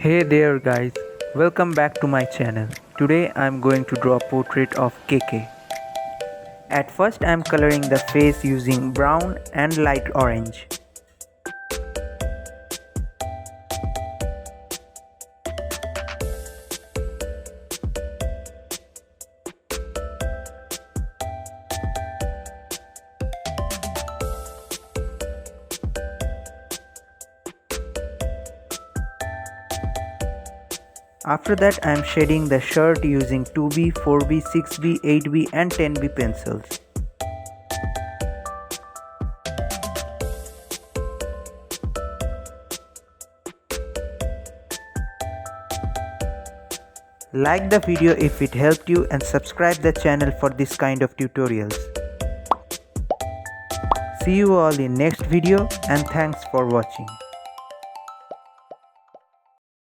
Hey there guys, welcome back to my channel. Today I am going to draw a portrait of KK. At first I am coloring the face using brown and light orange. After that I am shading the shirt using 2B, 4B, 6B, 8B and 10B pencils. Like the video if it helped you and subscribe the channel for this kind of tutorials. See you all in next video and thanks for watching.